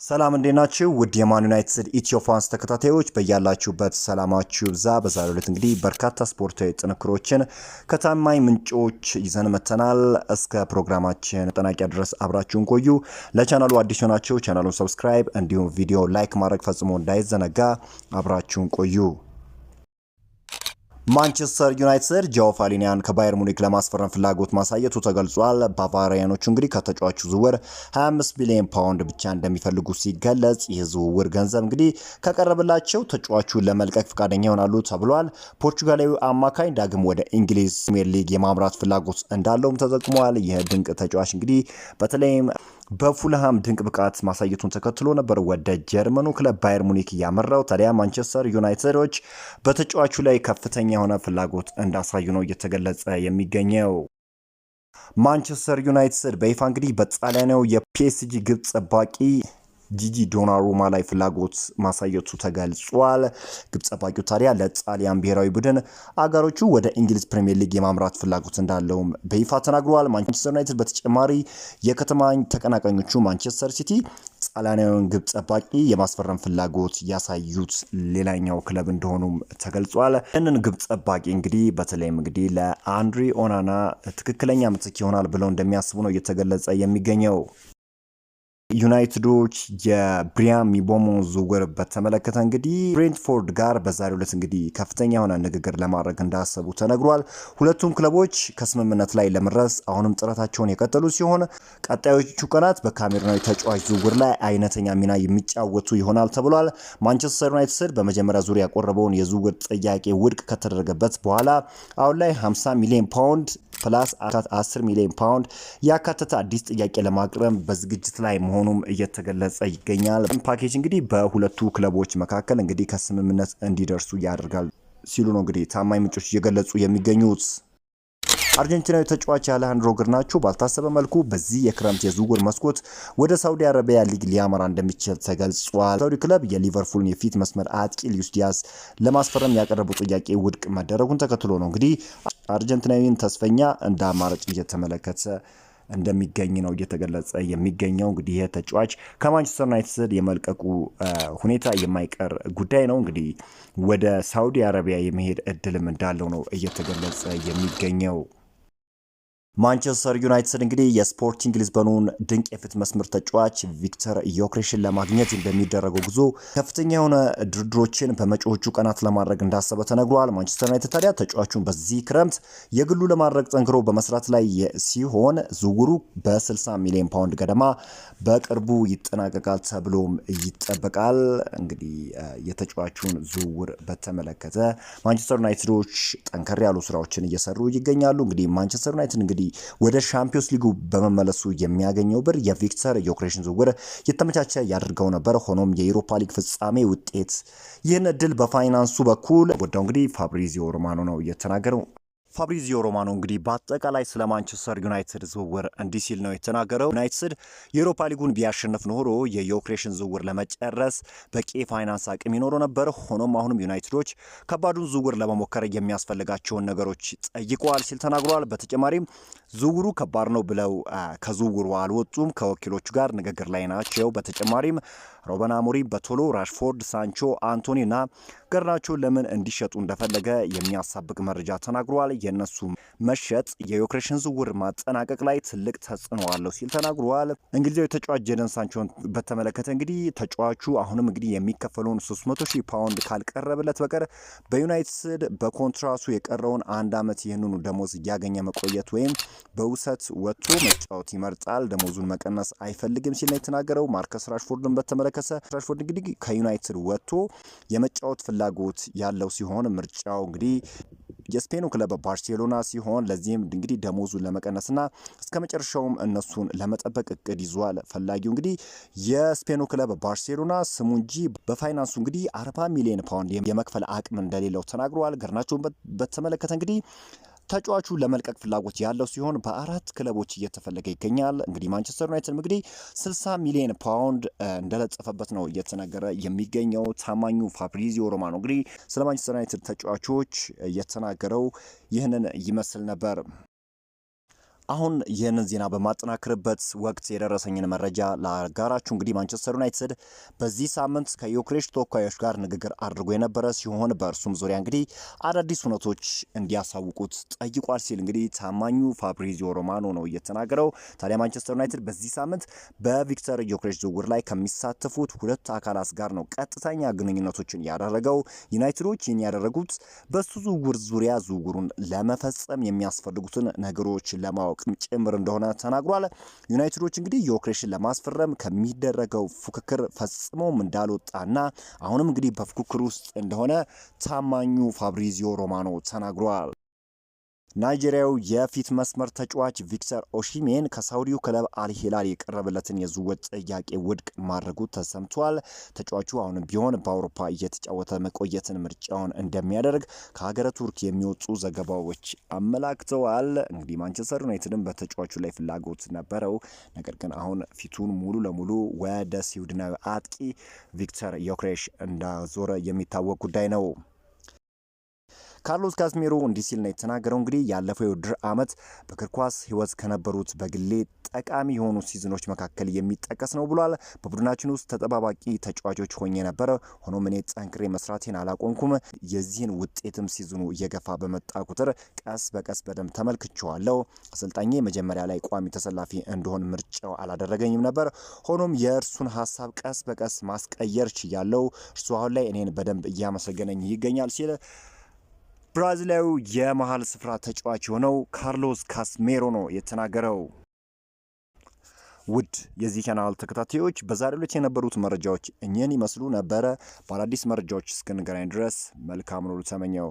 ሰላም እንዴናችሁ ውድ የማን ዩናይትድ ኢትዮ ፋንስ ተከታታዮች በያላችሁበት ሰላማችሁ ይብዛ። በዛሬው ዕለት እንግዲህ በርካታ ስፖርታዊ ጥንክሮችን ከታማኝ ምንጮች ይዘን መተናል። እስከ ፕሮግራማችን መጠናቂያ ድረስ አብራችሁን ቆዩ። ለቻናሉ አዲስ ሆናችሁ ቻናሉን ሰብስክራይብ እንዲሁም ቪዲዮ ላይክ ማድረግ ፈጽሞ እንዳይዘነጋ አብራችሁን ቆዩ። ማንቸስተር ዩናይትድ ጆao ፋሊኒያን ከባየር ሙኒክ ለማስፈረም ፍላጎት ማሳየቱ ተገልጿል። ባቫሪያኖቹ እንግዲህ ከተጫዋቹ ዝውውር 25 ሚሊዮን ፓውንድ ብቻ እንደሚፈልጉ ሲገለጽ ይህ ዝውውር ገንዘብ እንግዲህ ከቀረበላቸው ተጫዋቹን ለመልቀቅ ፈቃደኛ ይሆናሉ ተብሏል። ፖርቹጋላዊ አማካኝ ዳግም ወደ እንግሊዝ ፕሪሚየር ሊግ የማምራት ፍላጎት እንዳለውም ተጠቁሟል። ይህ ድንቅ ተጫዋች እንግዲህ በተለይም በፉልሃም ድንቅ ብቃት ማሳየቱን ተከትሎ ነበር ወደ ጀርመኑ ክለብ ባየር ሙኒክ ያመራው። ታዲያ ማንቸስተር ዩናይትዶች በተጫዋቹ ላይ ከፍተኛ የሆነ ፍላጎት እንዳሳዩ ነው እየተገለጸ የሚገኘው። ማንቸስተር ዩናይትድ በይፋ እንግዲህ በጣሊያናዊ የፒኤስጂ ግብ ጠባቂ ጂጂ ዶናሩማ ላይ ፍላጎት ማሳየቱ ተገልጿል። ግብ ጠባቂው ታዲያ ለጣሊያን ብሔራዊ ቡድን አጋሮቹ ወደ እንግሊዝ ፕሪሚየር ሊግ የማምራት ፍላጎት እንዳለውም በይፋ ተናግሯል። ማንቸስተር ዩናይትድ በተጨማሪ የከተማ ተቀናቃኞቹ ማንቸስተር ሲቲ ጣሊያናዊውን ግብ ጠባቂ የማስፈረም ፍላጎት ያሳዩት ሌላኛው ክለብ እንደሆኑም ተገልጿል። ይህንን ግብ ጠባቂ እንግዲህ በተለይም እንግዲህ ለአንድሪ ኦናና ትክክለኛ ምትክ ይሆናል ብለው እንደሚያስቡ ነው እየተገለጸ የሚገኘው። ዩናይትዶች የብሪያን ሚቦሞ ዝውውር በተመለከተ እንግዲህ ብሬንትፎርድ ጋር በዛሬው ዕለት እንግዲህ ከፍተኛ የሆነ ንግግር ለማድረግ እንዳሰቡ ተነግሯል። ሁለቱም ክለቦች ከስምምነት ላይ ለመድረስ አሁንም ጥረታቸውን የቀጠሉ ሲሆን ቀጣዮቹ ቀናት በካሜሩናዊ ተጫዋች ዝውውር ላይ አይነተኛ ሚና የሚጫወቱ ይሆናል ተብሏል። ማንቸስተር ዩናይትድ በመጀመሪያ ዙር ያቀረበውን የዝውውር ጥያቄ ውድቅ ከተደረገበት በኋላ አሁን ላይ 50 ሚሊዮን ፓውንድ ፕላስ 10 ሚሊዮን ፓውንድ ያካተተ አዲስ ጥያቄ ለማቅረብ በዝግጅት ላይ መሆኑም እየተገለጸ ይገኛል። ፓኬጅ እንግዲህ በሁለቱ ክለቦች መካከል እንግዲህ ከስምምነት እንዲደርሱ ያደርጋል ሲሉ ነው እንግዲህ ታማኝ ምንጮች እየገለጹ የሚገኙት። አርጀንቲናዊ ተጫዋች አሌሃንድሮ ጋርናቾ ባልታሰበ መልኩ በዚህ የክረምት የዝውውር መስኮት ወደ ሳውዲ አረቢያ ሊግ ሊያመራ እንደሚችል ተገልጿል። ሳውዲ ክለብ የሊቨርፑልን የፊት መስመር አጥቂ ሉዊስ ዲያዝ ለማስፈረም ያቀረበው ጥያቄ ውድቅ መደረጉን ተከትሎ ነው እንግዲህ አርጀንቲናዊን ተስፈኛ እንደ አማራጭ እየተመለከተ እንደሚገኝ ነው እየተገለጸ የሚገኘው። እንግዲህ ይህ ተጫዋች ከማንቸስተር ዩናይትድ የመልቀቁ ሁኔታ የማይቀር ጉዳይ ነው። እንግዲህ ወደ ሳውዲ አረቢያ የመሄድ እድልም እንዳለው ነው እየተገለጸ የሚገኘው። ማንቸስተር ዩናይትድ እንግዲህ የስፖርቲንግ ሊዝበኑን ድንቅ የፊት መስመር ተጫዋች ቪክተር ዮክሬሽን ለማግኘት በሚደረገው ጉዞ ከፍተኛ የሆነ ድርድሮችን በመጪዎቹ ቀናት ለማድረግ እንዳሰበ ተነግሯል። ማንቸስተር ዩናይትድ ታዲያ ተጫዋቹን በዚህ ክረምት የግሉ ለማድረግ ጠንክሮ በመስራት ላይ ሲሆን ዝውውሩ በ60 ሚሊዮን ፓውንድ ገደማ በቅርቡ ይጠናቀቃል ተብሎም ይጠበቃል። እንግዲህ የተጫዋቹን ዝውውር በተመለከተ ማንቸስተር ዩናይትዶች ጠንከር ያሉ ስራዎችን እየሰሩ ይገኛሉ። እንግዲህ ማንቸስተር ዩናይትድ እንግዲህ ወደ ሻምፒዮንስ ሊጉ በመመለሱ የሚያገኘው ብር የቪክተር ዮክሬሽን ዝውውር የተመቻቸ ያደርገው ነበር። ሆኖም የዩሮፓ ሊግ ፍጻሜ ውጤት ይህን እድል በፋይናንሱ በኩል ወዳው እንግዲህ ፋብሪዚዮ ሮማኖ ነው የተናገረው። ፋብሪዚዮ ሮማኖ እንግዲህ በአጠቃላይ ስለ ማንቸስተር ዩናይትድ ዝውውር እንዲህ ሲል ነው የተናገረው። ዩናይትድ የዩሮፓ ሊጉን ቢያሸንፍ ኖሮ የዮክሬሽን ዝውውር ለመጨረስ በቂ ፋይናንስ አቅም ይኖረው ነበር። ሆኖም አሁንም ዩናይትዶች ከባዱን ዝውውር ለመሞከር የሚያስፈልጋቸውን ነገሮች ጠይቀዋል ሲል ተናግሯል። በተጨማሪም ዝውውሩ ከባድ ነው ብለው ከዝውውሩ አልወጡም፣ ከወኪሎቹ ጋር ንግግር ላይ ናቸው። በተጨማሪም ሩበን አሞሪም በቶሎ ራሽፎርድ፣ ሳንቾ፣ አንቶኒ እና ጋርናቾ ለምን እንዲሸጡ እንደፈለገ የሚያሳብቅ መረጃ ተናግሯል። የነሱ መሸጥ የዮክሬሽን ዝውውር ማጠናቀቅ ላይ ትልቅ ተጽዕኖ አለው ሲል ተናግሯል። እንግሊዛዊ ተጫዋች ጄደን ሳንቾን በተመለከተ እንግዲህ ተጫዋቹ አሁንም እንግዲህ የሚከፈለውን 300,000 ፓውንድ ካልቀረበለት በቀር በዩናይትድ በኮንትራቱ የቀረውን አንድ ዓመት ይህንኑ ደሞዝ እያገኘ መቆየት ወይም በውሰት ወጥቶ መጫወት ይመርጣል። ደሞዙን መቀነስ አይፈልግም ሲል ነው የተናገረው። ማርከስ ራሽፎርድን በተመለከተ ራሽፎርድ እንግዲህ ከዩናይትድ ወጥቶ የመጫወት ፍላጎት ያለው ሲሆን ምርጫው እንግዲህ የስፔኑ ክለብ ባርሴሎና ሲሆን ለዚህም እንግዲህ ደሞዙን ለመቀነስና እስከ መጨረሻውም እነሱን ለመጠበቅ እቅድ ይዟል። ፈላጊው እንግዲህ የስፔኑ ክለብ ባርሴሎና ስሙ እንጂ በፋይናንሱ እንግዲህ 40 ሚሊዮን ፓውንድ የመክፈል አቅም እንደሌለው ተናግሯል። ጋርናቾን በተመለከተ እንግዲህ ተጫዋቹ ለመልቀቅ ፍላጎት ያለው ሲሆን በአራት ክለቦች እየተፈለገ ይገኛል። እንግዲህ ማንቸስተር ዩናይትድ እንግዲህ 60 ሚሊዮን ፓውንድ እንደለጸፈበት ነው እየተነገረ የሚገኘው። ታማኙ ፋብሪዚዮ ሮማኖ እንግዲህ ስለ ማንቸስተር ዩናይትድ ተጫዋቾች እየተናገረው ይህንን ይመስል ነበር። አሁን ይህንን ዜና በማጠናክርበት ወቅት የደረሰኝን መረጃ ላጋራችሁ። እንግዲህ ማንቸስተር ዩናይትድ በዚህ ሳምንት ከዮኬሬሽ ተወካዮች ጋር ንግግር አድርጎ የነበረ ሲሆን በእርሱም ዙሪያ እንግዲህ አዳዲስ እውነቶች እንዲያሳውቁት ጠይቋል ሲል እንግዲህ ታማኙ ፋብሪዚዮ ሮማኖ ነው እየተናገረው። ታዲያ ማንቸስተር ዩናይትድ በዚህ ሳምንት በቪክተር ዮኬሬሽ ዝውውር ላይ ከሚሳተፉት ሁለት አካላት ጋር ነው ቀጥተኛ ግንኙነቶችን ያደረገው። ዩናይትዶች ይህን ያደረጉት በሱ ዝውውር ዙሪያ ዝውውሩን ለመፈጸም የሚያስፈልጉትን ነገሮች ለማወቅ ጭምር እንደሆነ ተናግሯል። ዩናይትዶች እንግዲህ ዮኬሬሽን ለማስፈረም ከሚደረገው ፉክክር ፈጽሞም እንዳልወጣና አሁንም እንግዲህ በፉክክር ውስጥ እንደሆነ ታማኙ ፋብሪዚዮ ሮማኖ ተናግሯል። ናይጄሪያው የፊት መስመር ተጫዋች ቪክተር ኦሺሜን ከሳውዲው ክለብ አልሂላል የቀረበለትን የዝውውር ጥያቄ ውድቅ ማድረጉ ተሰምቷል። ተጫዋቹ አሁንም ቢሆን በአውሮፓ እየተጫወተ መቆየትን ምርጫውን እንደሚያደርግ ከሀገረ ቱርክ የሚወጡ ዘገባዎች አመላክተዋል። እንግዲህ ማንቸስተር ዩናይትድም በተጫዋቹ ላይ ፍላጎት ነበረው። ነገር ግን አሁን ፊቱን ሙሉ ለሙሉ ወደ ስዊድናዊ አጥቂ ቪክተር ዮኬሬሽ እንዳዞረ የሚታወቅ ጉዳይ ነው። ካርሎስ ካስሜሮ እንዲህ ሲል ነው የተናገረው። እንግዲህ ያለፈው የውድድር ዓመት በእግር ኳስ ሕይወት ከነበሩት በግሌ ጠቃሚ የሆኑ ሲዝኖች መካከል የሚጠቀስ ነው ብሏል። በቡድናችን ውስጥ ተጠባባቂ ተጫዋቾች ሆኜ ነበረ። ሆኖም እኔ ጠንክሬ መስራቴን አላቆምኩም። የዚህን ውጤትም ሲዝኑ እየገፋ በመጣ ቁጥር ቀስ በቀስ በደንብ ተመልክቼዋለሁ። አሰልጣኜ መጀመሪያ ላይ ቋሚ ተሰላፊ እንደሆን ምርጫው አላደረገኝም ነበር። ሆኖም የእርሱን ሀሳብ ቀስ በቀስ ማስቀየር ችያለሁ። እርሱ አሁን ላይ እኔን በደንብ እያመሰገነኝ ይገኛል ሲል ብራዚላዊው የመሃል ስፍራ ተጫዋች የሆነው ካርሎስ ካስሜሮ ነው የተናገረው። ውድ የዚህ ቻናል ተከታታዮች በዛሬው ዕለት የነበሩት መረጃዎች እኚህን ይመስሉ ነበረ። በአዳዲስ መረጃዎች እስክንገናኝ ድረስ መልካም ኑሮ ተመኘው።